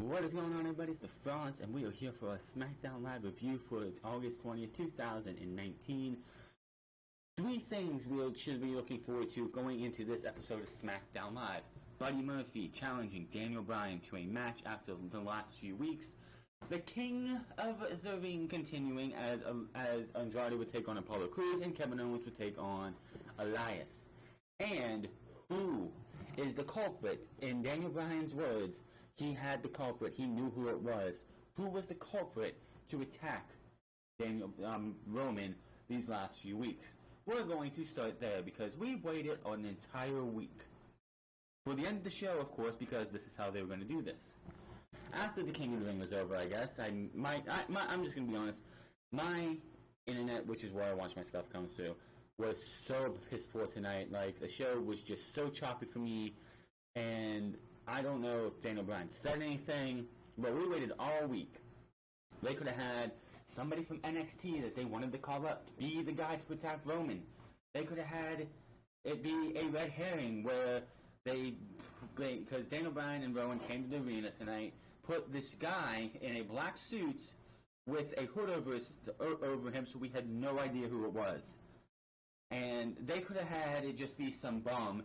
What is going on, everybody? It's the Franz, and we are here for a SmackDown Live review for August 20th, 2019. Three things we should be looking forward to going into this episode of SmackDown Live. Buddy Murphy challenging Daniel Bryan to a match after the last few weeks. The King of the Ring continuing as Andrade would take on Apollo Crews and Kevin Owens would take on Elias. And who is the culprit? In Daniel Bryan's words, he had the culprit. He knew who it was. Who was the culprit to attack Roman these last few weeks? We're going to start there because we waited an entire week for the end of the show, of course, because this is how they were going to do this. After the King of the Ring was over, I guess I'm just going to be honest. My internet, which is where I watch my stuff come through, was so piss poor tonight. Like, the show was just so choppy for me, and I don't know if Daniel Bryan said anything, but we waited all week. They could have had somebody from NXT that they wanted to call up to be the guy to attack Roman. They could have had it be a red herring where because Daniel Bryan and Rowan came to the arena tonight, put this guy in a black suit with a hood over him, so we had no idea who it was. And they could have had it just be some bum,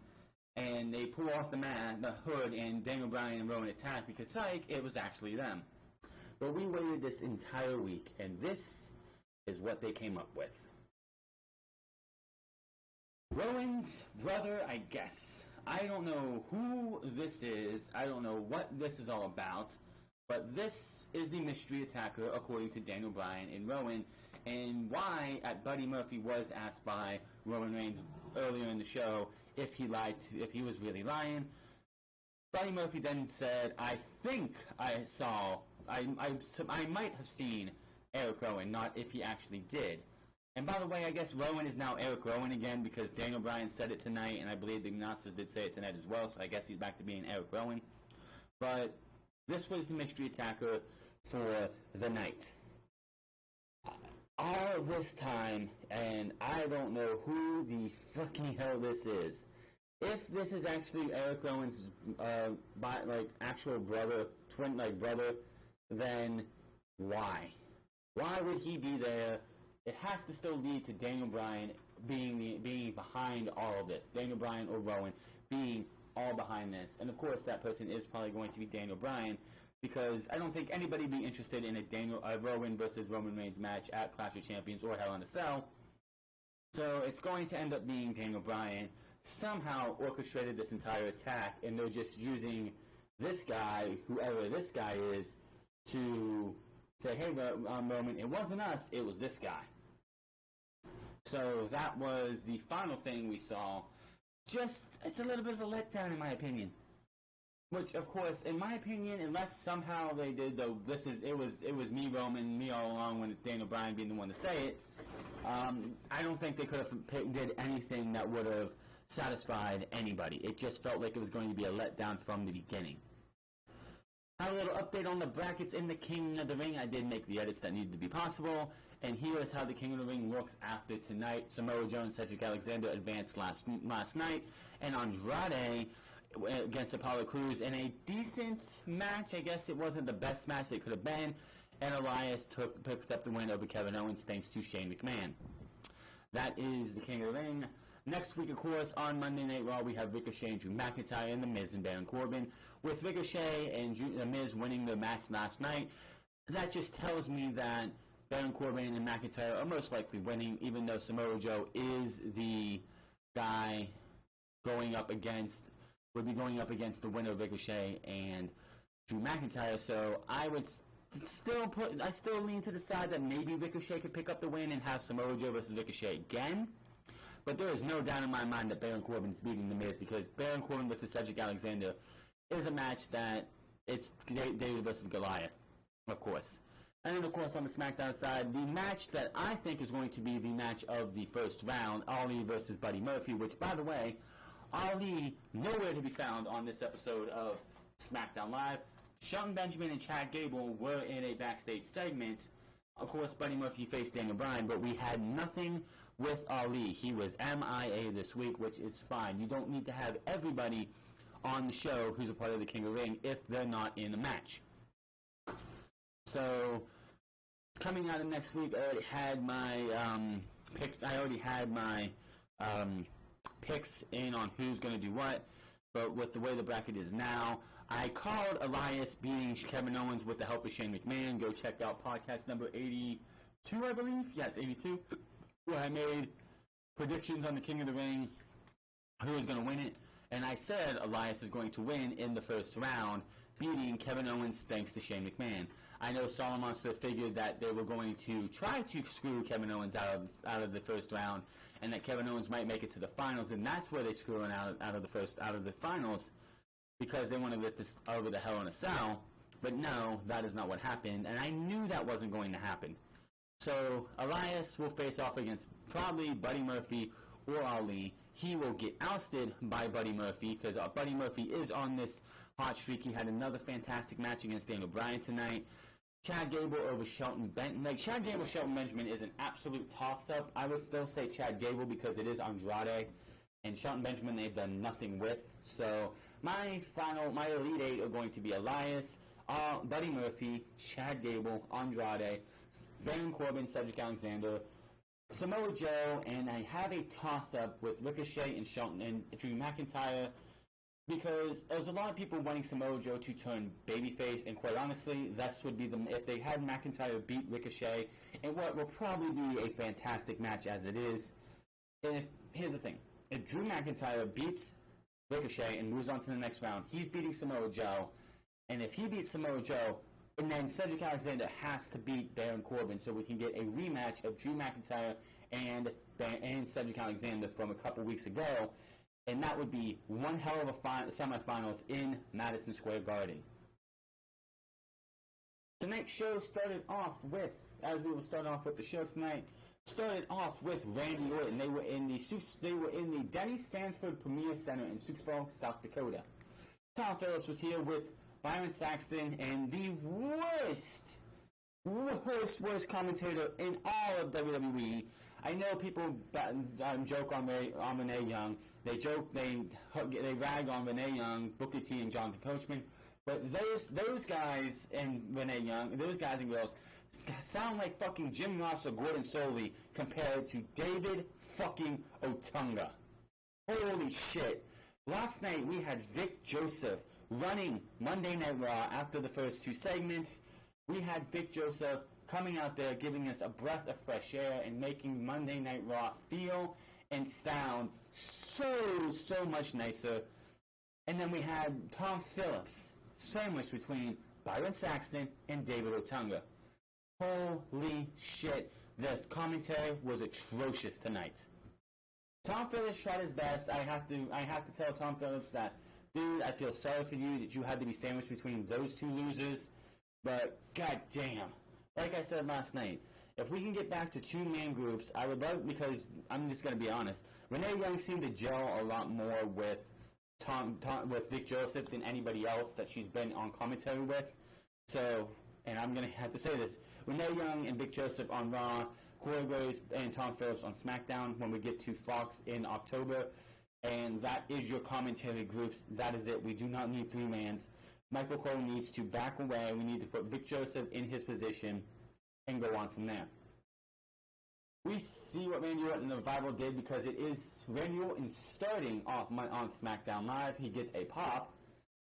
and they pull off the hood, and Daniel Bryan and Rowan attack because, psych, it was actually them. But we waited this entire week, and this is what they came up with. Rowan's brother, I guess. I don't know who this is. I don't know what this is all about. But this is the mystery attacker, according to Daniel Bryan and Rowan. And why, Buddy Murphy was asked by Roman Reigns earlier in the show if he was really lying. Buddy Murphy then said, "I think I might have seen Eric Rowan, not if he actually did." And by the way, I guess Rowan is now Eric Rowan again because Daniel Bryan said it tonight, and I believe the announcers did say it tonight as well. So I guess he's back to being Eric Rowan. But this was the mystery attacker for the night. All this time, and I don't know who the fucking hell this is. If this is actually Eric Rowan's actual brother, brother, then why? Why would he be there? It has to still lead to Daniel Bryan being behind all of this. Daniel Bryan or Rowan being all behind this. And of course that person is probably going to be Daniel Bryan, because I don't think anybody would be interested in a Rowan versus Roman Reigns match at Clash of Champions or Hell in a Cell. So it's going to end up being Daniel Bryan somehow orchestrated this entire attack, and they're just using this guy, whoever this guy is, to say, "Hey, Roman, it wasn't us, it was this guy." So that was the final thing we saw. It's a little bit of a letdown in my opinion. Which, of course, in my opinion, unless somehow they did it was me, Roman, me all along, when Daniel Bryan being the one to say it. I don't think they could have did anything that would have satisfied anybody. It just felt like it was going to be a letdown from the beginning. Had a little update on the brackets in the King of the Ring. I did make the edits that needed to be possible, and here is how the King of the Ring looks after tonight. Samoa Joe and Cedric Alexander advanced last night, and Andrade against Apollo Crews in a decent match. I guess it wasn't the best match it could have been, and Elias picked up the win over Kevin Owens thanks to Shane McMahon. That is the King of the Ring. Next week, of course, on Monday Night Raw, we have Ricochet and Drew McIntyre and The Miz and Baron Corbin. With Ricochet and The Miz winning the match last night, that just tells me that Baron Corbin and McIntyre are most likely winning, even though Samoa Joe is the guy would be going up against the winner of Ricochet and Drew McIntyre. So I would still lean to the side that maybe Ricochet could pick up the win and have Samoa Joe versus Ricochet again. But there is no doubt in my mind that Baron Corbin is beating The Miz, because Baron Corbin versus Cedric Alexander is a match that it's David versus Goliath, of course. And then, of course, on the SmackDown side, the match that I think is going to be the match of the first round, Ali versus Buddy Murphy, which, by the way, Ali nowhere to be found on this episode of SmackDown Live. Shelton Benjamin and Chad Gable were in a backstage segment. Of course, Buddy Murphy faced Daniel Bryan, but we had nothing with Ali. He was MIA this week, which is fine. You don't need to have everybody on the show who's a part of the King of the Ring if they're not in the match. So coming out of next week, I already had my picks in on who's going to do what. But with the way the bracket is now, I called Elias beating Kevin Owens with the help of Shane McMahon. Go check out podcast number 82, I believe. Yes, 82. Where I made predictions on the King of the Ring, who is going to win it. And I said Elias is going to win in the first round, beating Kevin Owens thanks to Shane McMahon. I know Solomon figured that they were going to try to screw Kevin Owens out of the first round, and that Kevin Owens might make it to the finals, and that's where they screw him out of the finals, because they want to get this over the Hell in a Cell. But no, that is not what happened, and I knew that wasn't going to happen. So Elias will face off against probably Buddy Murphy or Ali. He will get ousted by Buddy Murphy because Buddy Murphy is on this hot streak. He had another fantastic match against Daniel Bryan tonight. Chad Gable over Shelton Benjamin. Like, Chad Gable, Shelton Benjamin is an absolute toss-up. I would still say Chad Gable because it is Andrade. And Shelton Benjamin they've done nothing with. So my Elite Eight are going to be Elias, Buddy Murphy, Chad Gable, Andrade, Baron Corbin, Cedric Alexander, Samoa Joe, and I have a toss-up with Ricochet and Shelton and Drew McIntyre, because there's a lot of people wanting Samoa Joe to turn babyface, and quite honestly, that would be if they had McIntyre beat Ricochet, and what will probably be a fantastic match as it is. And here's the thing: if Drew McIntyre beats Ricochet and moves on to the next round, he's beating Samoa Joe, and if he beats Samoa Joe, and then Cedric Alexander has to beat Baron Corbin, so we can get a rematch of Drew McIntyre and Cedric Alexander from a couple weeks ago. And that would be one hell of a semifinals in Madison Square Garden. Tonight's show started off with, as we will start off with the show tonight, started off with Randy Orton. They were in the Denny Sanford Premier Center in Sioux Falls, South Dakota. Tom Phillips was here with Byron Saxton and the worst commentator in all of WWE. I know people joke on Renee Young. They rag on Renee Young, Booker T, and Jonathan Coachman. But those guys and Renee Young, those guys and girls, sound like fucking Jim Ross or Gordon Soley compared to David fucking Otunga. Holy shit. Last night we had Vic Joseph running Monday Night Raw after the first two segments. We had Vic Joseph coming out there giving us a breath of fresh air and making Monday Night Raw feel and sound so much nicer. And then we had Tom Phillips sandwiched between Byron Saxton and David Otunga. Holy shit, the commentary was atrocious tonight. Tom Phillips tried his best. I have to tell Tom Phillips that, dude, I feel sorry for you that you had to be sandwiched between those two losers. But goddamn, like I said last night, if we can get back to two-man groups, I would love, because I'm just going to be honest, Renee Young seemed to gel a lot more with with Vic Joseph than anybody else that she's been on commentary with. So, and I'm going to have to say this, Renee Young and Vic Joseph on Raw, Corey Graves and Tom Phillips on SmackDown when we get to Fox in October. And that is your commentary groups. That is it. We do not need three-mans. Michael Cole needs to back away. We need to put Vic Joseph in his position and go on from there. We see what Randy Orton and the Revival did, because it is Randy Orton starting off on SmackDown Live. He gets a pop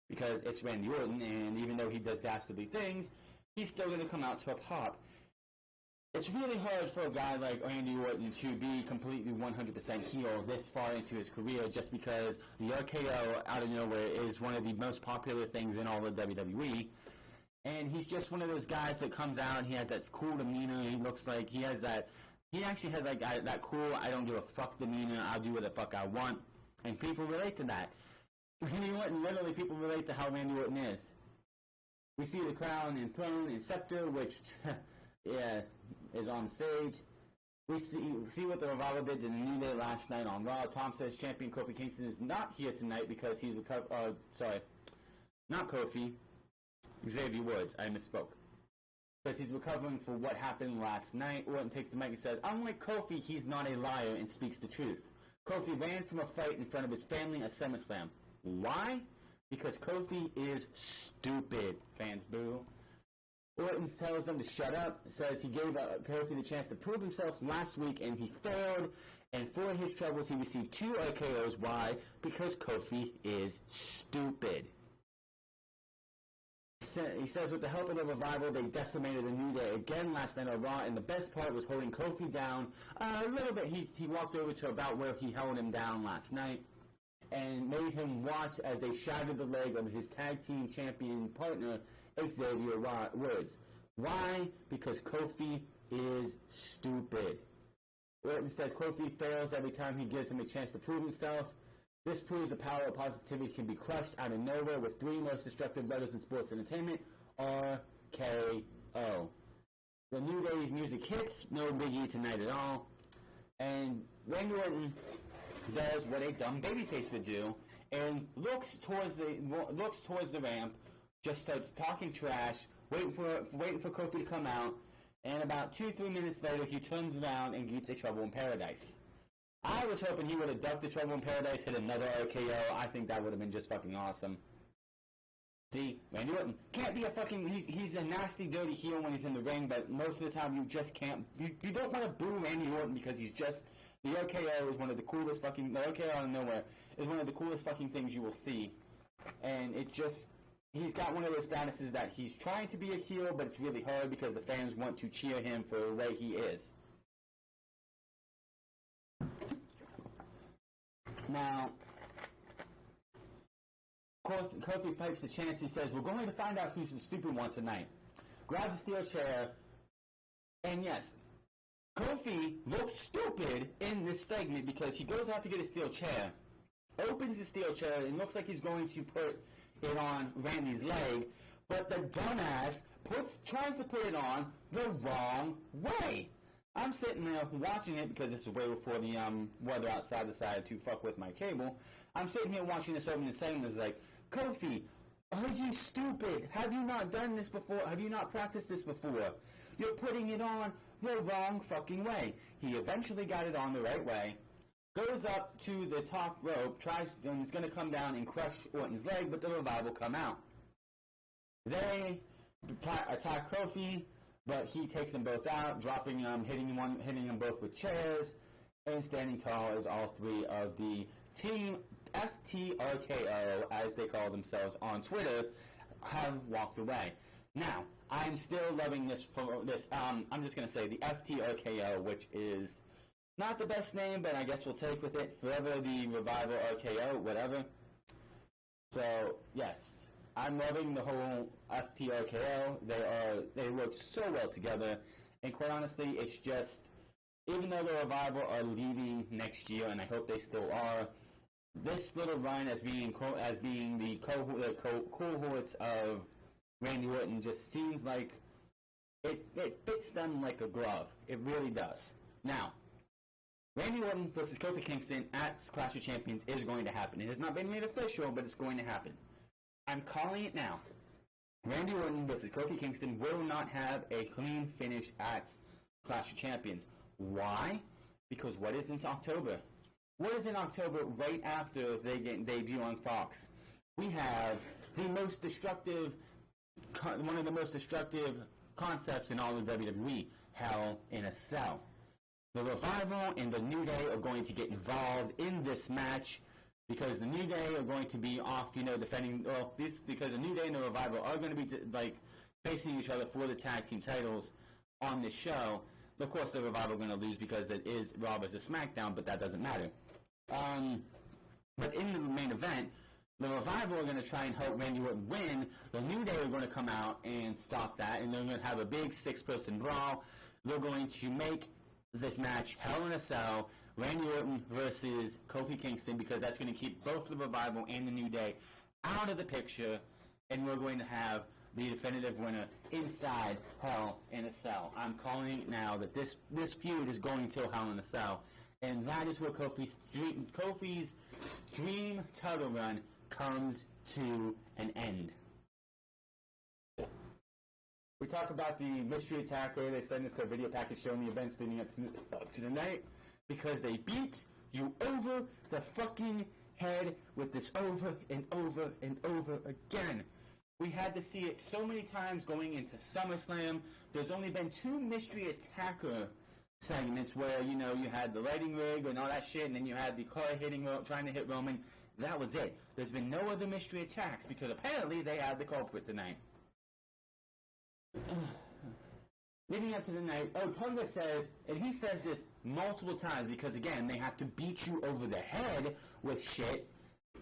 because it's Randy Orton, and even though he does dastardly things, he's still going to come out to a pop. It's really hard for a guy like Randy Orton to be completely 100% heel this far into his career, just because the RKO out of nowhere is one of the most popular things in all of WWE. And he's just one of those guys that comes out and he has that cool demeanor. He looks like he actually has that cool, I don't give a fuck demeanor. I'll do what the fuck I want. And people relate to that. Randy Orton, literally people relate to how Randy Orton is. We see the crown and throne and scepter, which... yeah, is on the stage. We see what the Revival did to the New Day last night on Raw. Tom says champion Kofi Kingston is not here tonight because he's not Kofi. Xavier Woods, I misspoke. Because he's recovering for what happened last night. Orton takes the mic and says, unlike Kofi, he's not a liar and speaks the truth. Kofi ran from a fight in front of his family at SummerSlam. Why? Because Kofi is stupid, fans boo. Orton tells them to shut up, says he gave Kofi the chance to prove himself last week and he failed, and for his troubles he received 2 RKOs. Why? Because Kofi is stupid. He says with the help of the Revival, they decimated the New Day again last night on Raw, and the best part was holding Kofi down a little bit. He walked over to about where he held him down last night and made him watch as they shattered the leg of his tag team champion partner, Xavier Woods. Why? Because Kofi is stupid. Orton says Kofi fails every time he gives him a chance to prove himself. This proves the power of positivity can be crushed out of nowhere with 3 most destructive letters in sports entertainment, RKO. The New Day's music hits, no biggie tonight at all. And Randy Orton does what a dumb babyface would do and looks towards the ramp, just starts talking trash, waiting for Kofi to come out, and about 2-3 minutes later he turns around and gets a Trouble in Paradise. I was hoping he would have ducked the Trouble in Paradise, hit another RKO. I think that would have been just fucking awesome. See, Randy Orton can't be a fucking... He's a nasty, dirty heel when he's in the ring, but most of the time you just can't... You don't want to boo Randy Orton because he's just... The RKO is one of the coolest fucking... The RKO out of nowhere is one of the coolest fucking things you will see. And it just... He's got one of those statuses that he's trying to be a heel, but it's really hard because the fans want to cheer him for the way he is. Now, Kofi pipes the chance. He says, we're going to find out who's the stupid one tonight. Grabs a steel chair, and yes, Kofi looks stupid in this segment because he goes out to get a steel chair, opens the steel chair, and looks like he's going to put it on Randy's leg, but the dumbass tries to put it on the wrong way. I'm sitting there watching it because it's way before the weather outside decided to fuck with my cable. I'm sitting here watching this opening segment. It's like, Kofi, are you stupid? Have you not done this before? Have you not practiced this before? You're putting it on the wrong fucking way. He eventually got it on the right way. Goes up to the top rope, and is going to come down and crush Orton's leg, but the Revival come out. They attack Kofi, but he takes them both out, dropping them, hitting them both with chairs, and standing tall as all 3 of the Team FTRKO, as they call themselves on Twitter, have walked away. Now, I'm still loving this. I'm just going to say the FTRKO, which is not the best name, but I guess we'll take with it. Forever the Revival RKO, whatever. So, yes, I'm loving the whole FTRKO. They work so well together, and quite honestly, it's just, even though the Revival are leaving next year, and I hope they still are, this little run as being the cohorts of Randy Orton just seems like it fits them like a glove. It really does. Now, Randy Orton versus Kofi Kingston at Clash of Champions is going to happen. It has not been made official, but it's going to happen. I'm calling it now. Randy Orton versus Kofi Kingston will not have a clean finish at Clash of Champions. Why? Because what is in October? What is in October right after they debut on Fox? We have one of the most destructive concepts in all of WWE, Hell in a Cell. The Revival and the New Day are going to get involved in this match because the New Day are going to be off, defending. Because the New Day and the Revival are going to be facing each other for the tag team titles on this show. Of course, the Revival are going to lose because it is Raw vs. SmackDown, but that doesn't matter. But in the main event, the Revival are going to try and help Randy Orton win. The New Day are going to come out and stop that, and they're going to have a big 6-person brawl. They're going to make this match Hell in a Cell, Randy Orton versus Kofi Kingston, because that's going to keep both the Revival and the New Day out of the picture, and we're going to have the definitive winner inside Hell in a Cell. I'm calling it now that this feud is going to Hell in a Cell, and that is where Kofi's dream title run comes to an end. We talk about the mystery attacker. They send us to a video package showing the events leading up to the night because they beat you over the fucking head with this over and over and over again. We had to see it so many times going into SummerSlam. There's only been 2 mystery attacker segments where, you know, you had the lighting rig and all that shit, and then you had the car trying to hit Roman. That was it. There's been no other mystery attacks because apparently they had the culprit tonight. Leading up to the night, Tonga says, and he says this multiple times because, again, they have to beat you over the head with shit.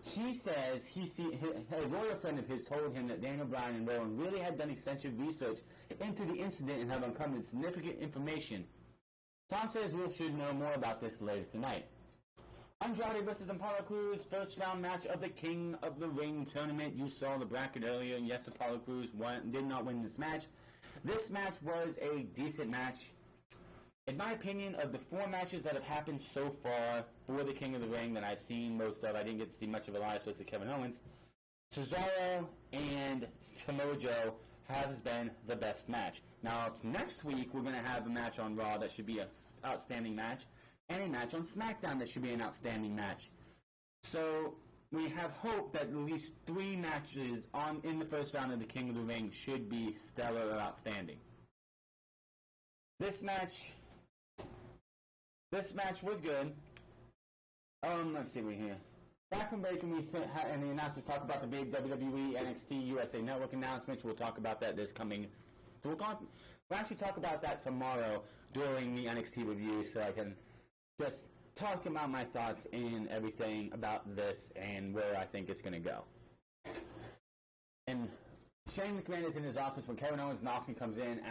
He says a lawyer friend of his told him that Daniel Bryan and Rowan really had done extensive research into the incident and have uncovered significant information. Tom says we should know more about this later tonight. Andrade versus Apollo Crews, first round match of the King of the Ring tournament. You saw the bracket earlier, and yes, Apollo Crews did not win this match. This match was a decent match. In my opinion, of the 4 matches that have happened so far for the King of the Ring that I've seen most of, I didn't get to see much of Elias versus Kevin Owens. Cesaro and Samoa Joe has been the best match. Now, next week, we're going to have a match on Raw that should be an outstanding match, and a match on SmackDown that should be an outstanding match. So, we have hope that at least 3 matches in the first round of the King of the Ring should be stellar or outstanding. This match was good. Let's see what we hear. Back from break, and the announcers talk about the big WWE NXT USA Network announcements. We'll talk about that this coming. We'll actually talk about that tomorrow during the NXT review, so I can just talk about my thoughts and everything about this and where I think it's going to go. And Shane McMahon is in his office when Kevin Owens knocks and comes in,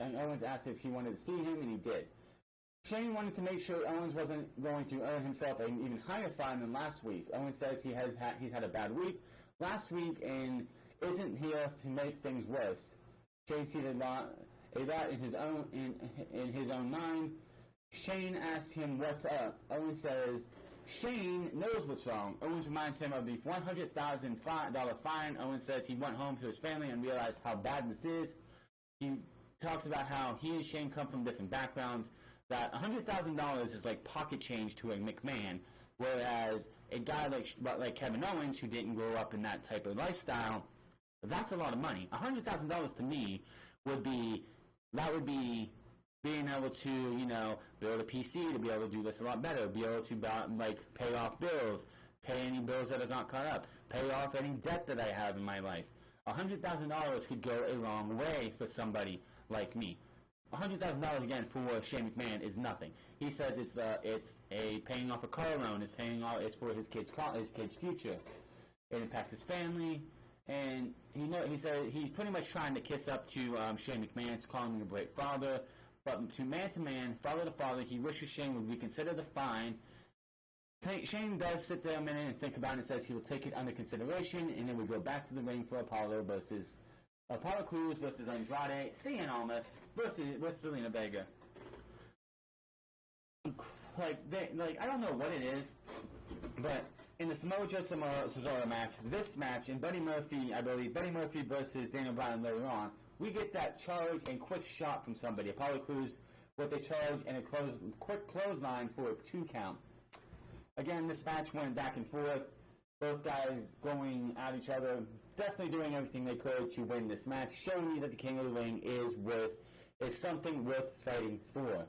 and Owens asks if he wanted to see him, and he did. Shane wanted to make sure Owens wasn't going to earn himself an even higher fine than last week. Owens says he's had a bad week last week and isn't here to make things worse. Shane sees a lot in his own mind. Shane asks him what's up. Owens says Shane knows what's wrong. Owens reminds him of the $100,000 fine. Owens says he went home to his family and realized how bad this is. He talks about how he and Shane come from different backgrounds, that $100,000 is like pocket change to a McMahon, whereas a guy like Kevin Owens, who didn't grow up in that type of lifestyle, that's a lot of money. $100,000 to me would be being able to, you know, build a PC to be able to do this a lot better, be able to pay off bills, pay any bills that are not caught up, pay off any debt that I have in my life. $100,000 could go a long way for somebody like me. $100,000 again for Shane McMahon is nothing. He says it's a paying off a car loan. It's for his kid's future. It impacts his family, and he said he's pretty much trying to kiss up to Shane McMahon, calling him a great father. But to man, father to father, he wishes Shane would reconsider the fine. Shane does sit there a minute and think about it and says he will take it under consideration, and then we go back to the ring for Apollo Crews versus Andrade, Cien Almas with Zelina Vega. I don't know what it is, but in the Samoa Joe Cesaro match, this match, and Buddy Murphy versus Daniel Bryan later on, we get that charge and quick shot from somebody. Apollo Crews with a charge and a quick clothesline for a 2 count. Again, this match went back and forth. Both guys going at each other, definitely doing everything they could to win this match, showing me that the King of the Ring is something worth fighting for.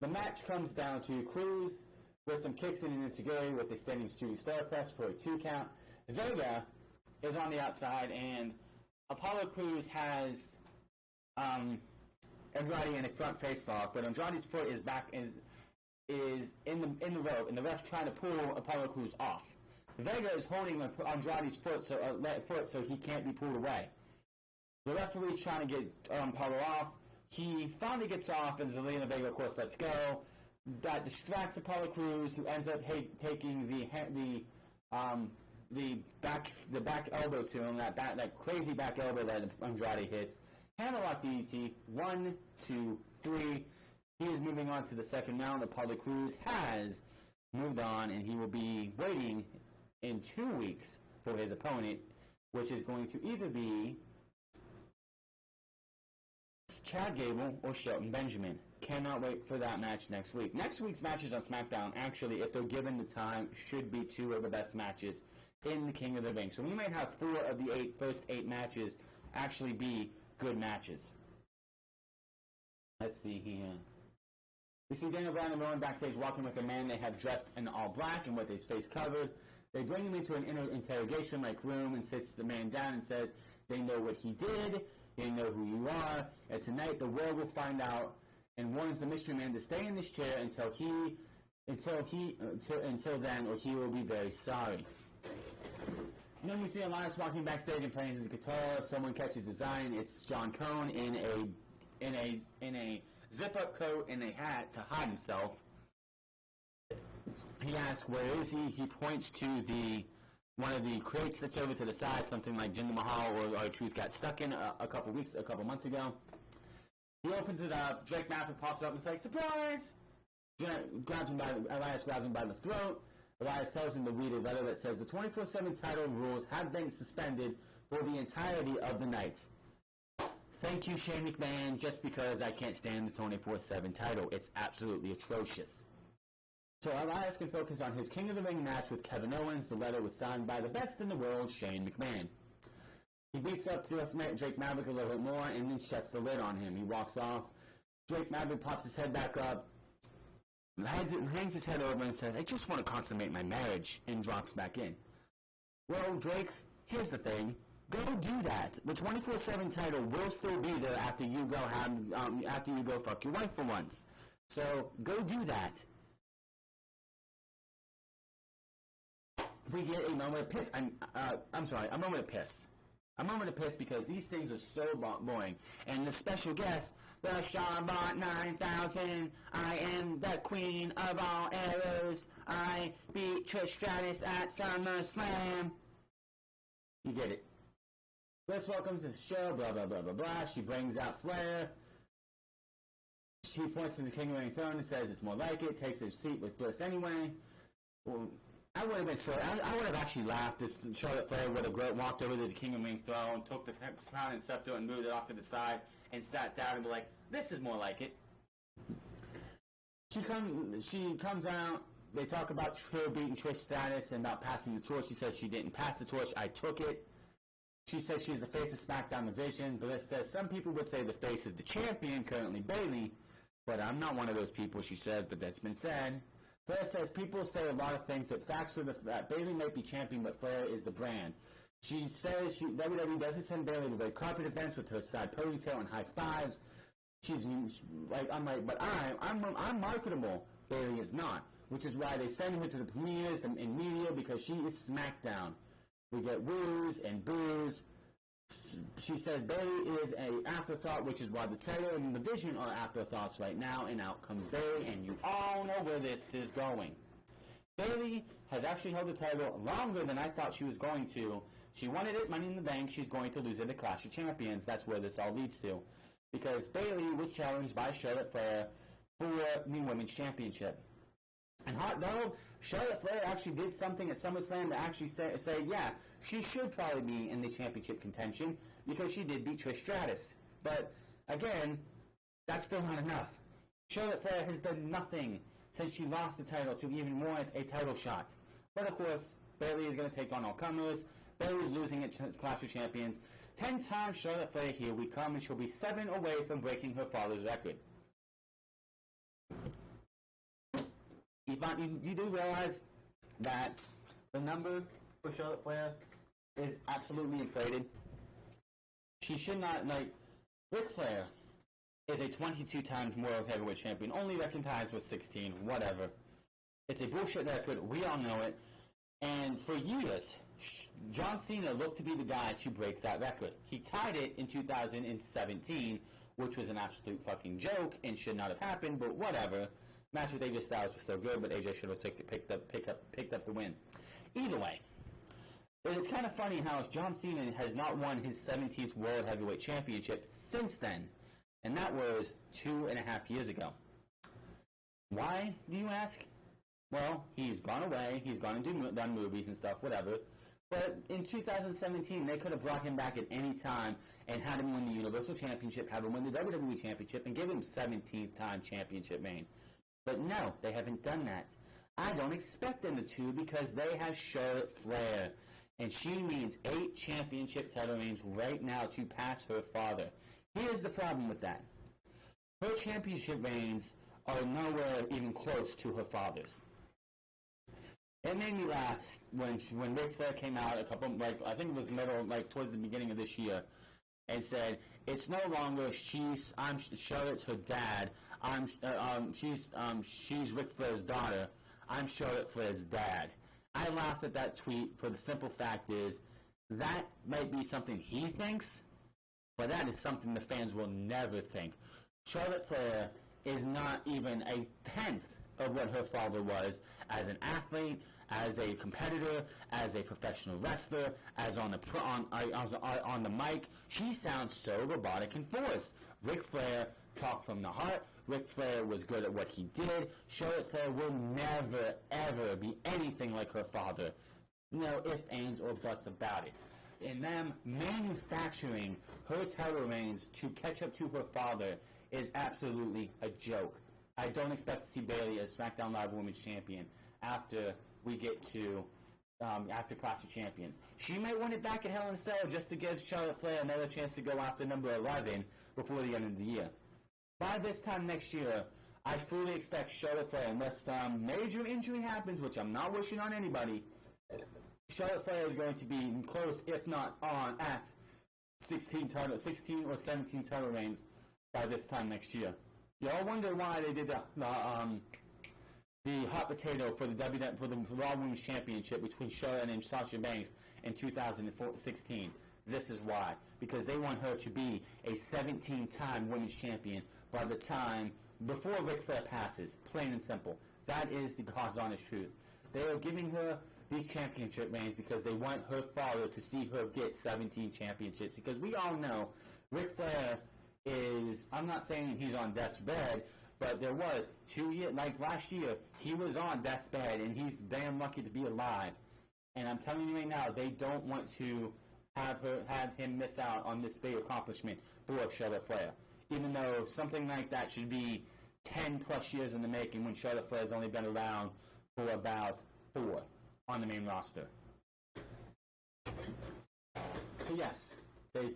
The match comes down to Crews with some kicks in and enziguri with a standing shooting star press for a 2 count. Vega is on the outside, and Apollo Crews has Andrade in a front face lock, but Andrade's foot is in the rope, and the ref's trying to pull Apollo Crews off. Vega is holding Andrade's foot so he can't be pulled away. The referee's trying to get Apollo off. He finally gets off, and Zelina Vega, of course, lets go. That distracts Apollo Crews, who ends up taking the back elbow to him, that crazy back elbow that Andrade hits. Hammerlock DDT, 1, 2, 3. He is moving on to the second round. Apollo Crews has moved on, and he will be waiting in 2 weeks for his opponent, which is going to either be Chad Gable or Shelton Benjamin. Cannot wait for that match next week. Next week's matches on SmackDown, actually, if they're given the time, should be 2 of the best matches in the King of the Ring. So we might have 4 of the first 8 matches actually be good matches. Let's see here. We see Daniel Bryan and Rowan backstage walking with a man they have dressed in all black and with his face covered. They bring him into an interrogation-like room and sits the man down and says they know what he did, they know who you are, and tonight the world will find out, and warns the mystery man to stay in this chair until then, or he will be very sorry. And then we see Elias walking backstage and playing his guitar. Someone catches his eye, and it's John Cone in a zip-up coat and a hat to hide himself. He asks, where is he? He points to one of the crates that's over to the side, something like Jinder Mahal or R-Truth got stuck in a couple months ago. He opens it up. Drake Maverick pops up and says, surprise! Elias grabs him by the throat. Elias tells him to read a letter that says the 24/7 title rules have been suspended for the entirety of the night. Thank you, Shane McMahon, just because I can't stand the 24/7 title. It's absolutely atrocious. So Elias can focus on his King of the Ring match with Kevin Owens. The letter was signed by the best in the world, Shane McMahon. He beats up Drake Maverick a little bit more and then shuts the lid on him. He walks off. Drake Maverick pops his head back up, hangs his head over and says, I just want to consummate my marriage, and drops back in. Well, Drake, here's the thing. Go do that. The 24/7 title will still be there after you go fuck your wife for once. So go do that. We get a moment of piss. I'm sorry, a moment of piss. A moment of piss because these things are so boring. And the special guest, the Charlotte 9000. I am the queen of all arrows. I beat Trish Stratus at SummerSlam. You get it. Bliss welcomes the show, blah, blah, blah, blah, blah. She brings out Flair. She points to the King of the Ring throne and says it's more like it. Takes her seat with Bliss anyway. Well, I would have been so. I would have actually laughed if Charlotte Flair would have walked over to the King of the Ring throne, took the crown and scepter and moved it off to the side and sat down and be like, this is more like it. She comes out. They talk about her beating Trish Stratus and about passing the torch. She says she didn't pass the torch. I took it. She says she's the face of SmackDown Division. Bliss says some people would say the face is the champion, currently Bayley, but I'm not one of those people, she says, but that's been said. Flair says people say a lot of things, but facts are that Bayley might be champion, but Flair is the brand. She says WWE doesn't send Bayley to red carpet events with her side ponytail and high fives. But I'm marketable. Bayley is not, which is why they send her to the premieres in media because she is SmackDown. We get woos and boos. She says Bayley is an afterthought, which is why the title and the division are afterthoughts right now, and out comes Bayley, and you all know where this is going. Bayley has actually held the title longer than I thought she was going to. She won it at Money in the Bank. She's going to lose it at Clash of Champions. That's where this all leads to. Because Bayley was challenged by Charlotte Flair for the Women's Championship. And hot dog, Charlotte Flair actually did something at SummerSlam to actually say, yeah, she should probably be in the championship contention because she did beat Trish Stratus. But, again, that's still not enough. Charlotte Flair has done nothing since she lost the title to even warrant a title shot. But, of course, Bayley is going to take on all comers. Bayley's losing at Clash of Champions. 10 times Charlotte Flair, here we come, and she'll be 7 away from breaking her father's record. You do realize that the number for Charlotte Flair is absolutely inflated. She should not, Ric Flair is a 22 times World Heavyweight Champion, only recognized with 16, whatever. It's a bullshit record, we all know it, and for years, John Cena looked to be the guy to break that record. He tied it in 2017, which was an absolute fucking joke and should not have happened, but whatever. Match with AJ Styles was still good, but AJ should have picked up the win. Either way, it's kind of funny how John Cena has not won his 17th World Heavyweight Championship since then, and that was 2.5 years ago. Why, do you ask? Well, he's gone away, he's gone and done movies and stuff, whatever. But in 2017, they could have brought him back at any time and had him win the Universal Championship, have him win the WWE Championship, and give him 17th time championship reign. But no, they haven't done that. I don't expect them to because they have Charlotte Flair. And she needs 8 championship title reigns right now to pass her father. Here's the problem with that. Her championship reigns are nowhere even close to her father's. It made me laugh when Ric Flair came out I think it was towards the beginning of this year, and said it's no longer I'm Charlotte's her dad. She's Ric Flair's daughter. I'm Charlotte Flair's dad. I laughed at that tweet for the simple fact is that might be something he thinks, but that is something the fans will never think. Charlotte Flair is not even a tenth of what her father was as an athlete, as a competitor, as a professional wrestler, as on the mic. She sounds so robotic and forced. Ric Flair talked from the heart. Ric Flair was good at what he did. Charlotte Flair will never, ever be anything like her father. No ifs, ands, or buts about it. And them manufacturing her title reigns to catch up to her father is absolutely a joke. I don't expect to see Bayley as SmackDown Live Women's Champion after we get to after Clash of Champions. She may win it back at Hell in a Cell just to give Charlotte Flair another chance to go after number 11 before the end of the year. By this time next year, I fully expect Charlotte Flair, unless some major injury happens, which I'm not wishing on anybody, Charlotte Flair is going to be close, if not on, at 16 or 17 title reigns by this time next year. Y'all wonder why they did the hot potato for the Raw Women's Championship between Charlotte and Sasha Banks in 2016. This is why. Because they want her to be a 17-time Women's Champion by the time before Ric Flair passes. Plain and simple. That is the God's honest truth. They are giving her these championship reigns because they want her father to see her get 17 championships. Because we all know Ric Flair is, I'm not saying he's on death's bed, but there was 2 years, like last year, he was on death's bed, and he's damn lucky to be alive. And I'm telling you right now, they don't want to have him miss out on this big accomplishment for Charlotte Flair. Even though something like that should be 10 plus years in the making when Charlotte Flair has only been around for about 4 on the main roster. So yes, they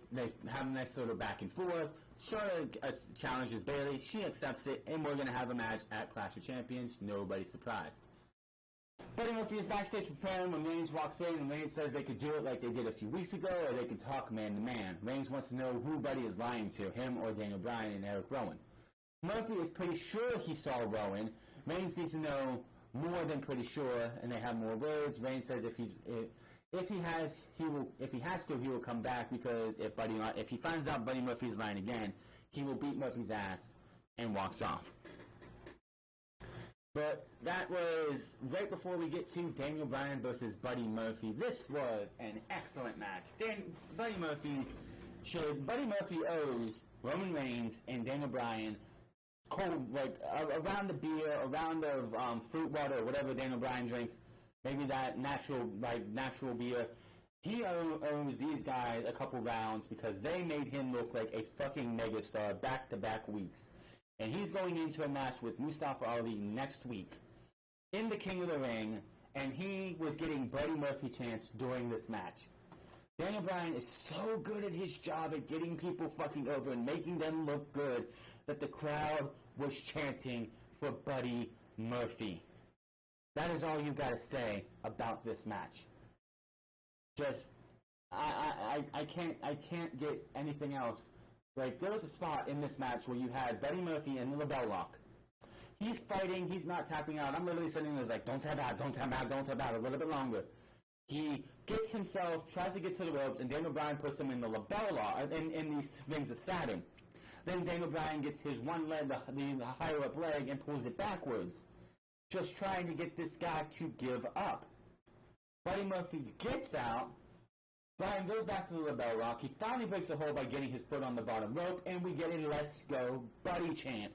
have a nice sort of back and forth. Charlotte challenges Bayley. She accepts it, and we're going to have a match at Clash of Champions. Nobody's surprised. Buddy Murphy is backstage preparing when Reigns walks in, and Reigns says they could do it like they did a few weeks ago, or they could talk man to man. Reigns wants to know who Buddy is lying to, him or Daniel Bryan and Eric Rowan. Murphy is pretty sure he saw Rowan. Reigns needs to know more than pretty sure, and they have more words. Reigns says if he has to, he will come back, because if he finds out Buddy Murphy's lying again, he will beat Murphy's ass and walks off. But that was right before we get to Daniel Bryan versus Buddy Murphy. This was an excellent match. Buddy Murphy owes Roman Reigns and Daniel Bryan a round of beer, a round of fruit water, or whatever Daniel Bryan drinks. Maybe that natural beer. He owes these guys a couple rounds because they made him look like a fucking megastar back-to-back weeks. And he's going into a match with Mustafa Ali next week in the King of the Ring, and he was getting Buddy Murphy chants during this match. Daniel Bryan is so good at his job at getting people fucking over and making them look good that the crowd was chanting for Buddy Murphy. That is all you gotta say about this match. Just, I can't get anything else. Like, there was a spot in this match where you had Buddy Murphy in the LeBell Lock. He's fighting, he's not tapping out. I'm literally sitting there like, don't tap out, a little bit longer. He gets himself, tries to get to the ropes, and Daniel Bryan puts him in the LeBell Lock, in these rings of satin. Then Daniel Bryan gets his one leg, the higher up leg, and pulls it backwards, just trying to get this guy to give up. Buddy Murphy gets out. Bryan goes back to the LeBell Lock. He finally breaks the hold by getting his foot on the bottom rope, and we get a "Let's Go Buddy" chant.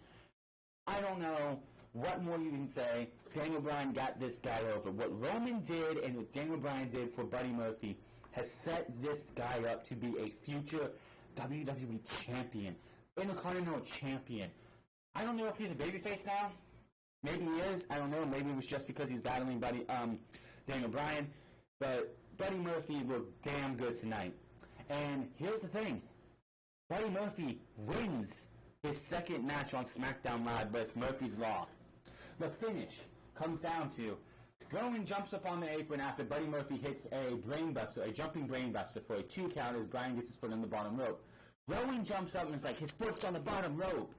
I don't know what more you can say. Daniel Bryan got this guy over. What Roman did and what Daniel Bryan did for Buddy Murphy has set this guy up to be a future WWE champion, Intercontinental champion. I don't know if he's a babyface now. Maybe he is. I don't know. Maybe it was just because he's battling Daniel Bryan. But Buddy Murphy looked damn good tonight. And here's the thing. Buddy Murphy wins his second match on SmackDown Live with Murphy's Law. The finish comes down to Rowan jumps up on the apron after Buddy Murphy hits a brainbuster, a jumping brainbuster for a 2 count as Bryan gets his foot on the bottom rope. Rowan jumps up and is like, his foot's on the bottom rope.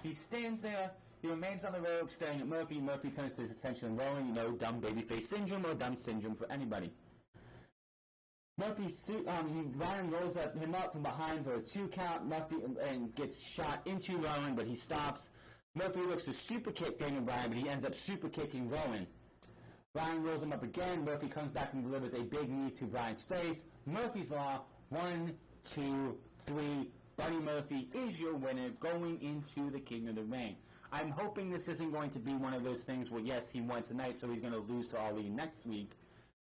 He stands there, he remains on the rope, staring at Murphy. Murphy turns his attention to Rowan, dumb babyface syndrome or dumb syndrome for anybody. Bryan rolls him up from behind for a 2 count. Murphy and gets shot into Rowan, but he stops. Murphy looks to super kick Daniel Bryan, but he ends up super kicking Rowan. Bryan rolls him up again. Murphy comes back and delivers a big knee to Bryan's face. Murphy's Law, 1, 2, 3. Buddy Murphy is your winner going into the King of the Ring. I'm hoping this isn't going to be one of those things where, yes, he won tonight, so he's going to lose to Ali next week.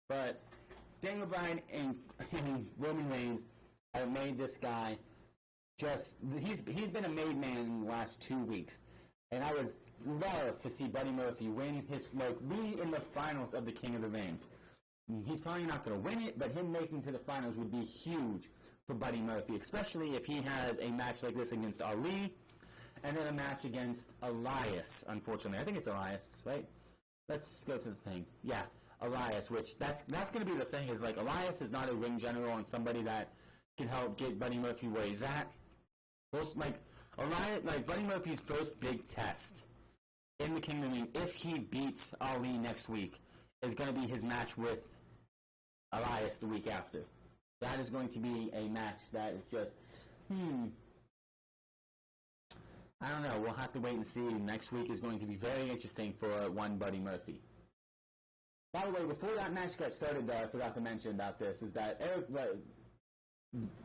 But Daniel Bryan and Roman Reigns have made this guy he's been a made man in the last 2 weeks. And I would love to see Buddy Murphy win be in the finals of the King of the Ring. He's probably not going to win it, but him making to the finals would be huge for Buddy Murphy, especially if he has a match like this against Ali, and then a match against Elias, unfortunately. I think it's Elias, right? Let's go to the thing. Yeah, Elias, which that's going to be the thing, is like Elias is not a ring general and somebody that can help get Buddy Murphy where he's at. Buddy Murphy's first big test in the King of the Ring, if he beats Ali next week, is going to be his match with Elias the week after. That is going to be a match that is just, I don't know. We'll have to wait and see. Next week is going to be very interesting for one Buddy Murphy. By the way, before that match got started, though, I forgot to mention about this, is that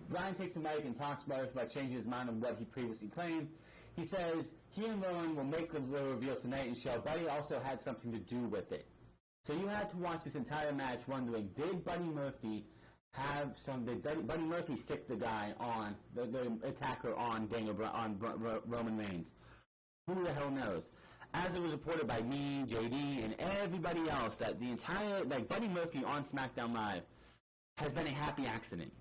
Bryan takes the mic and talks about changing his mind on what he previously claimed. He says he and Rowan will make the reveal tonight and show Buddy also had something to do with it. So you had to watch this entire match wondering, did Buddy Murphy sick the guy on, the attacker on Roman Reigns? Who the hell knows? As it was reported by me, JD, and everybody else, that the entire, Buddy Murphy on SmackDown Live has been a happy accident.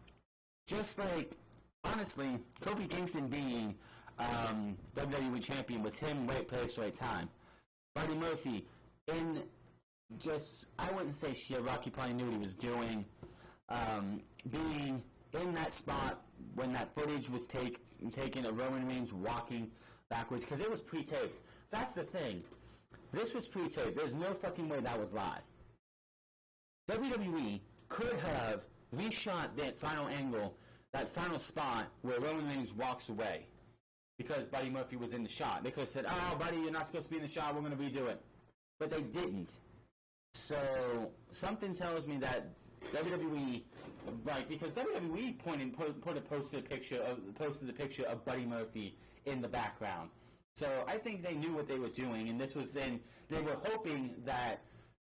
Just like, honestly, Kofi Kingston being WWE Champion was him, right place, right time. Buddy Murphy, I wouldn't say sheer luck, he probably knew what he was doing. Being in that spot when that footage was taken of Roman Reigns walking backwards, because it was pre-taped. That's the thing. This was pre-taped. There's no fucking way that was live. WWE could have reshot that final angle, that final spot where Roman Reigns walks away, because Buddy Murphy was in the shot. They could have said, "Oh, Buddy, you're not supposed to be in the shot. We're going to redo it." But they didn't. So something tells me that WWE, because WWE posted the picture of Buddy Murphy in the background. So I think they knew what they were doing, and this was then, they were hoping that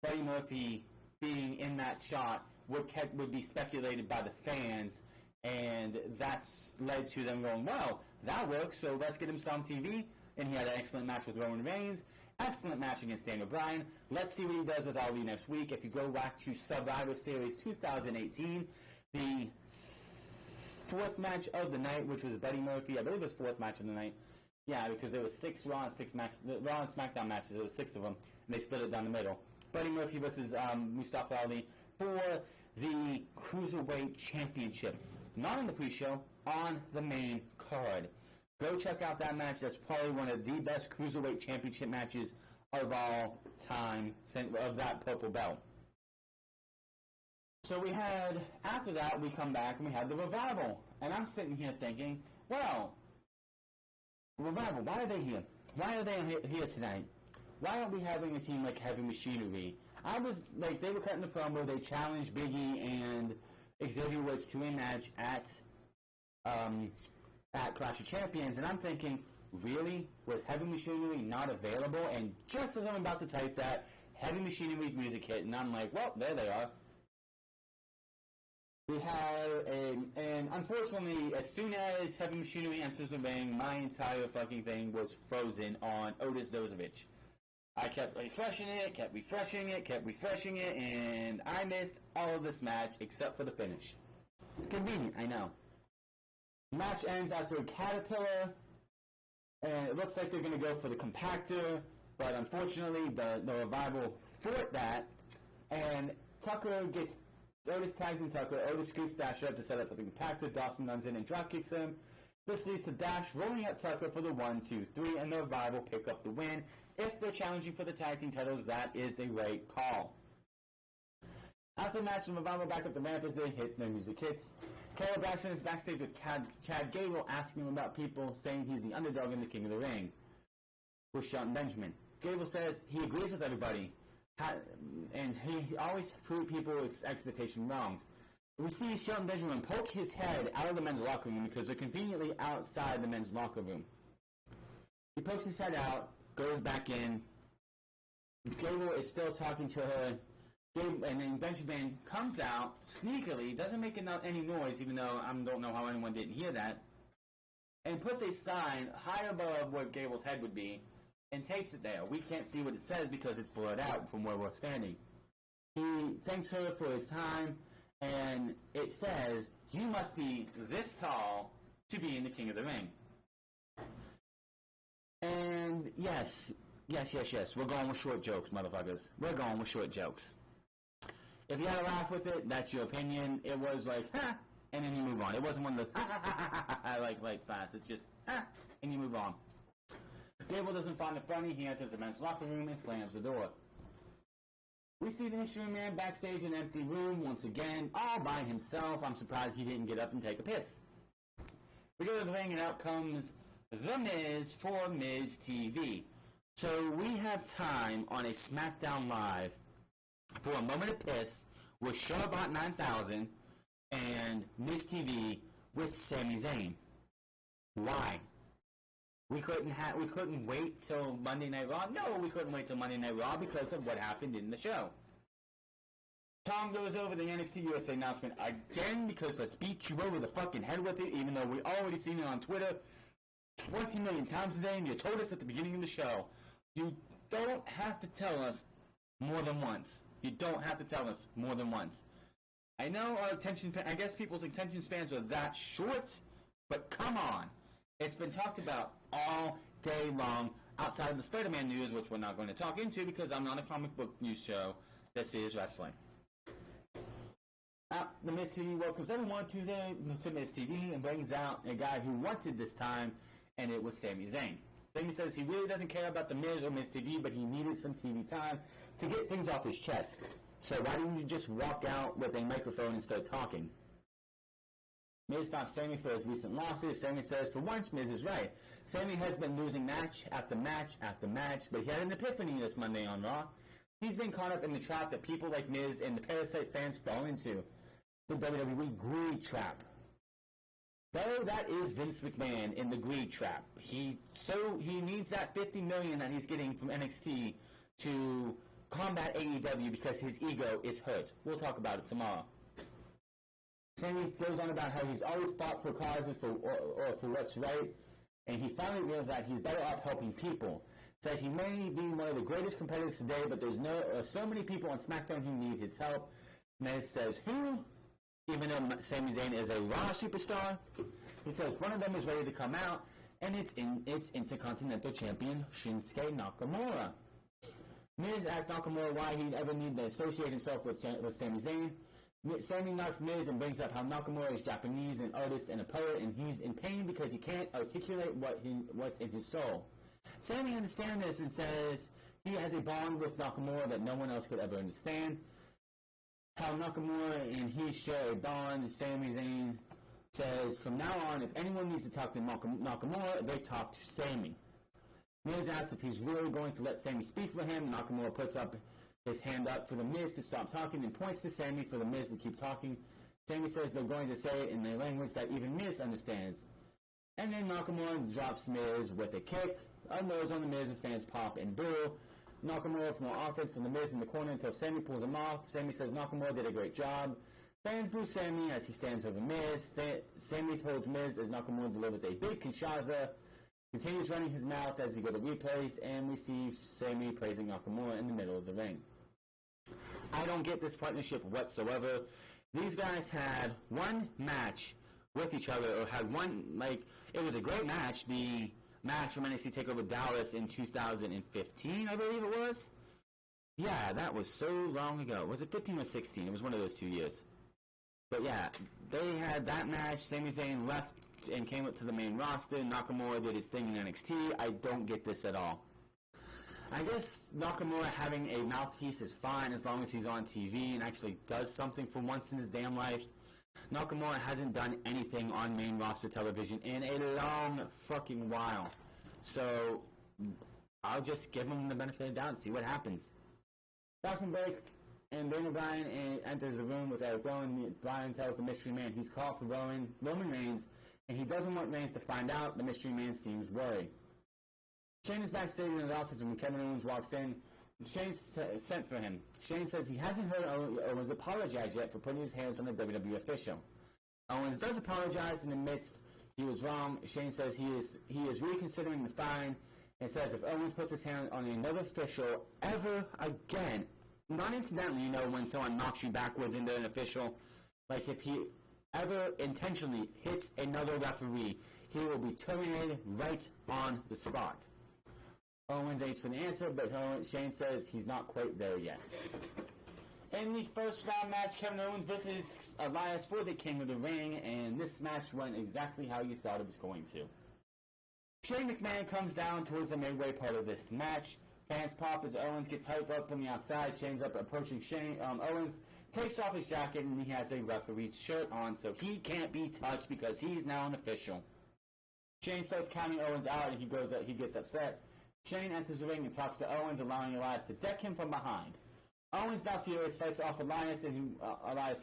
Buddy Murphy being in that shot would be speculated by the fans, and that's led to them going, well, that works, so let's get him on TV. And he had an excellent match with Roman Reigns, excellent match against Daniel Bryan. Let's see what he does with Ali next week. If you go back to Survivor Series 2018, the fourth match of the night, which was Buddy Murphy, I believe it was fourth match of the night. Yeah, because there was 6 Raw and SmackDown matches. There was 6 of them, and they split it down the middle. Buddy Murphy versus Mustafa Ali for the Cruiserweight Championship. Not on the pre-show, on the main card. Go check out that match. That's probably one of the best Cruiserweight Championship matches of all time, of that purple belt. So after that, we come back and we had the Revival. And I'm sitting here thinking, well, Revival, why are they here? Why are they here tonight? Why aren't we having a team like Heavy Machinery? They were cutting the promo, they challenged Big E and Xavier Woods to a match at Clash of Champions, and I'm thinking, really? Was Heavy Machinery not available? And just as I'm about to type that, Heavy Machinery's music hit, and I'm like, well, there they are. We have and unfortunately, as soon as Heavy Machinery enters the ring, my entire fucking thing was frozen on Otis Dozovich. I kept refreshing it, and I missed all of this match except for the finish. Convenient, I know. The match ends after a caterpillar, and it looks like they're going to go for the compactor, but unfortunately the Revival thwart that, and Otis tags in Tucker. Otis scoops Dash up to set up for the compactor. Dawson runs in and dropkicks him. This leads to Dash rolling up Tucker for the 1, 2, 3, and the Revival pick up the win. If they're challenging for the tag team titles, that is the right call. After the match, the Revival back up the ramp as they hit their music hits. Carol Braxton is backstage with Chad Gable, asking him about people, saying he's the underdog and the king of the ring with Shelton Benjamin. Gable says he agrees with everybody, and he always proved people's expectation wrongs. We see Shelton Benjamin poke his head out of the men's locker room because they're conveniently outside the men's locker room. He pokes his head out, goes back in. Gable is still talking to her. And then Benjamin comes out sneakily, doesn't make any noise, even though I don't know how anyone didn't hear that, and puts a sign high above where Gable's head would be and tapes it there. We can't see what it says because it's blurred out from where we're standing. He thanks her for his time, and it says, "You must be this tall to be in the King of the Ring." And yes, we're going with short jokes, motherfuckers. We're going with short jokes. If you had a laugh with it, that's your opinion. It was like, ha, and then you move on. It wasn't one of those, ha, ha, ha, ha, ha, ha, like fast. It's just, ha, and you move on. Gable doesn't find it funny. He enters the men's locker room and slams the door. We see the Mystery Man backstage in an empty room once again, all by himself. I'm surprised he didn't get up and take a piss. We go to the ring, and out comes The Miz for Miz TV. So we have time on a SmackDown Live for a moment of piss with Showbot 9000 and Miz TV with Sami Zayn. Why? We couldn't wait till Monday Night Raw? No, we couldn't wait till Monday Night Raw because of what happened in the show. Tom goes over the NXT USA announcement again because let's beat you over the fucking head with it, even though we already seen it on Twitter 20 million times today, and you told us at the beginning of the show. You don't have to tell us more than once. You don't have to tell us more than once. I know I guess people's attention spans are that short, but come on. It's been talked about all day long outside of the Spider-Man news, which we're not going to talk into because I'm not a comic book news show. This is wrestling. The Miz TV welcomes everyone to Miz TV and brings out a guy who wanted this time, and it was Sami Zayn. Sami says he really doesn't care about the Miz or Miz TV, but he needed some TV time to get things off his chest. So why didn't you just walk out with a microphone and start talking? Miz stops Sami for his recent losses. Sami says, for once, Miz is right. Sami has been losing match after match after match, but he had an epiphany this Monday on Raw. He's been caught up in the trap that people like Miz and the Parasite fans fall into. The WWE greed trap. Though that is Vince McMahon in the greed trap. He needs that $50 million that he's getting from NXT to combat AEW because his ego is hurt. We'll talk about it tomorrow. Sami goes on about how he's always fought for causes or for what's right, and he finally realized that he's better off helping people. Says he may be one of the greatest competitors today, but there's so many people on SmackDown who need his help. Miz says, who? Even though Sami Zayn is a Raw superstar, he says one of them is ready to come out, and it's Intercontinental Champion Shinsuke Nakamura. Miz asks Nakamura why he'd ever need to associate himself with Sami Zayn. Sami knocks Miz and brings up how Nakamura is Japanese, an artist, and a poet, and he's in pain because he can't articulate what's in his soul. Sami understands this and says he has a bond with Nakamura that no one else could ever understand. How Nakamura and he share a bond, and Sami Zayn says, from now on, if anyone needs to talk to Nakamura, they talk to Sami. Miz asks if he's really going to let Sami speak for him. Nakamura puts up his hand up for the Miz to stop talking and points to Sami for the Miz to keep talking. Sami says they're going to say it in a language that even Miz understands. And then Nakamura drops Miz with a kick. Unloads on the Miz as fans pop and boo. Nakamura for more offense on the Miz in the corner until Sami pulls him off. Sami says Nakamura did a great job. Fans boo Sami as he stands over Miz. Sami holds Miz as Nakamura delivers a big Kinshasa continues running his mouth as we go to replays, and we see Sami praising Nakamura in the middle of the ring. I don't get this partnership whatsoever. These guys had one match with each other, or had one, it was a great match. The match from NXT TakeOver Dallas in 2015, I believe it was. Yeah, that was so long ago. Was it 15 or 16? It was one of those 2 years. But yeah, they had that match. Sami Zayn left and came up to the main roster. Nakamura did his thing in NXT. I don't get this at all. I guess Nakamura having a mouthpiece is fine as long as he's on TV and actually does something for once in his damn life. Nakamura hasn't done anything on main roster television in a long fucking while. So I'll just give him the benefit of the doubt and see what happens. Back from break, and Daniel Bryan enters the room with Eric Rowan. Bryan tells the Mystery Man he's called for Roman Reigns, and he doesn't want Reigns to find out. The Mystery Man seems worried. Shane is backstage in his office when Kevin Owens walks in. Shane sent for him. Shane says he hasn't heard Owens apologize yet for putting his hands on a WWE official. Owens does apologize and admits he was wrong. Shane says he is reconsidering the fine and says if Owens puts his hand on another official ever again, not incidentally, when someone knocks you backwards into an official, if he ever intentionally hits another referee, he will be terminated right on the spot. Owens waits for the answer, but Shane says he's not quite there yet. In the first round match, Kevin Owens versus Elias for the King of the Ring, and this match went exactly how you thought it was going to. Shane McMahon comes down towards the midway part of this match. Fans pop as Owens gets hyped up from the outside. Shane's up approaching Owens, takes off his jacket, and he has a referee's shirt on, so he can't be touched because he's now an official. Shane starts counting Owens out, and he gets upset. Shane enters the ring and talks to Owens, allowing Elias to deck him from behind. Owens, now furious, fights off Elias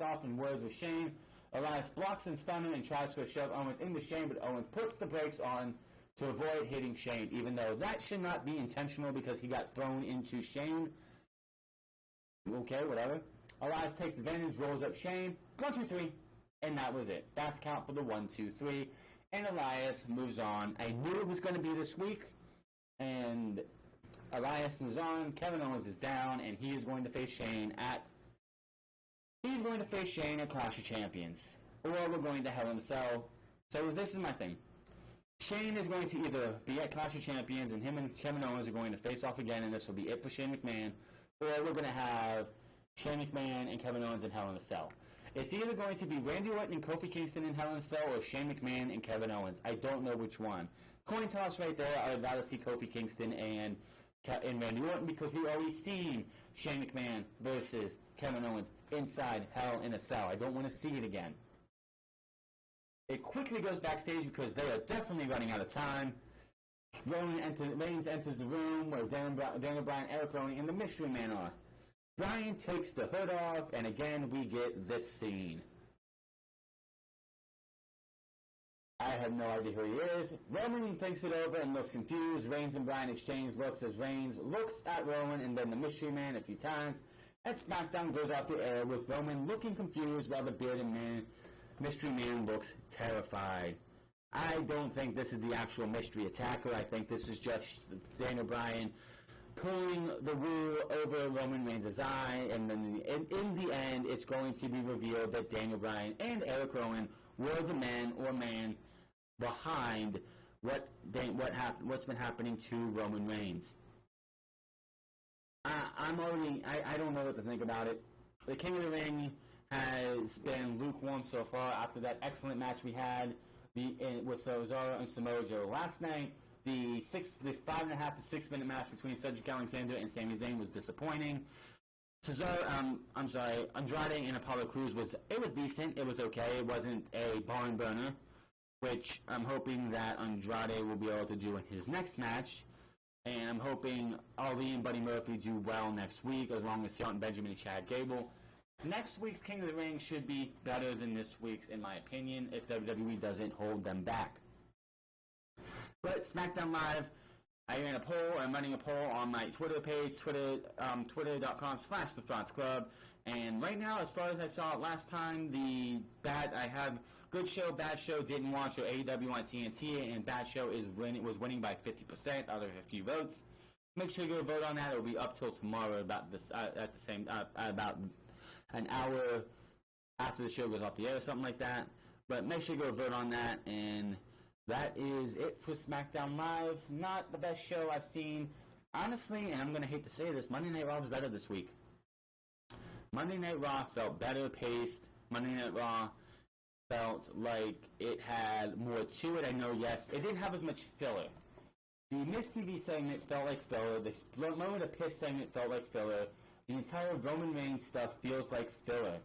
off in words with Shane. Elias blocks and stuns him and tries to shove Owens into Shane, but Owens puts the brakes on to avoid hitting Shane, even though that should not be intentional because he got thrown into Shane. Okay, whatever. Elias takes advantage, rolls up Shane. 1, 2, 3. And that was it. That's count for the 1, 2, 3. And Elias moves on. I knew it was going to be this week. And Elias moves on. Kevin Owens is down, and he is going to face Shane at Clash of Champions, or we're going to Hell in a Cell. So this is my thing. Shane is going to either be at Clash of Champions, and him and Kevin Owens are going to face off again, and this will be it for Shane McMahon, or we're going to have Shane McMahon and Kevin Owens in Hell in a Cell. It's either going to be Randy Orton and Kofi Kingston in Hell in a Cell, or Shane McMahon and Kevin Owens. I don't know which one. Coin toss right there. I would rather see Kofi Kingston and Randy Orton because we've already seen Shane McMahon versus Kevin Owens inside Hell in a Cell. I don't want to see it again. It quickly goes backstage because they are definitely running out of time. Reigns enters the room where Daniel Bryan, Eric Rowan, and the Mystery Man are. Bryan takes the hood off, and again we get this scene. I have no idea who he is. Roman thinks it over and looks confused. Reigns and Bryan exchange looks as Reigns looks at Roman and then the Mystery Man a few times. And SmackDown goes off the air with Roman looking confused while the bearded Mystery Man looks terrified. I don't think this is the actual mystery attacker. I think this is just Daniel Bryan pulling the wool over Roman Reigns' eye, and then in the end, it's going to be revealed that Daniel Bryan and Eric Rowan were the man behind what's been happening to Roman Reigns. I don't know what to think about it. The King of the Ring has been lukewarm so far after that excellent match we had with Cesaro and Samoa Joe last night. The 5.5 to 6 minute match between Cedric Alexander and Sami Zayn was disappointing. Andrade and Apollo Crews was decent. It was okay. It wasn't a barn burner, which I'm hoping that Andrade will be able to do in his next match. And I'm hoping Ali and Buddy Murphy do well next week, as long as Shelton Benjamin and Chad Gable. Next week's King of the Ring should be better than this week's, in my opinion, if WWE doesn't hold them back. But SmackDown Live, I'm running a poll on my Twitter page, twitter.com/TheFraudsClub. And right now, as far as I saw it last time, the bet I have Good show, bad show, didn't watch your AEW on TNT, and bad show was winning by 50% out of a few votes. Make sure you go vote on that. It will be up till tomorrow about this at the same about an hour after the show goes off the air or something like that. But make sure you go vote on that, and that is it for SmackDown Live. Not the best show I've seen, honestly, and I'm gonna hate to say this. Monday Night Raw was better this week. Monday Night Raw felt better paced. Monday Night Raw felt like it had more to it. I know, yes, it didn't have as much filler. The Miz TV segment felt like filler. The Moment of Piss segment felt like filler. The entire Roman Reigns stuff feels like filler.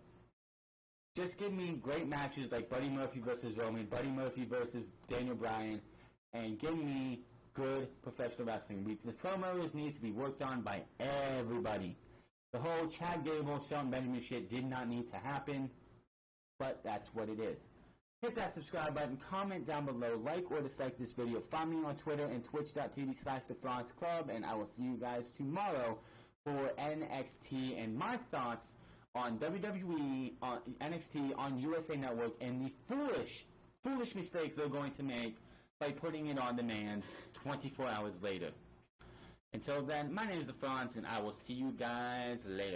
Just give me great matches like Buddy Murphy versus Roman, Buddy Murphy versus Daniel Bryan, and give me good professional wrestling. The promos need to be worked on by everybody. The whole Chad Gable, Shelton Benjamin shit did not need to happen, but that's what it is. Hit that subscribe button, comment down below, like or dislike this video. Find me on Twitter and twitch.tv/TheFranceClub, and I will see you guys tomorrow for NXT and my thoughts on WWE, on NXT, on USA Network, and the foolish mistake they're going to make by putting it on demand 24 hours later. Until then, my name is The Franz, and I will see you guys later.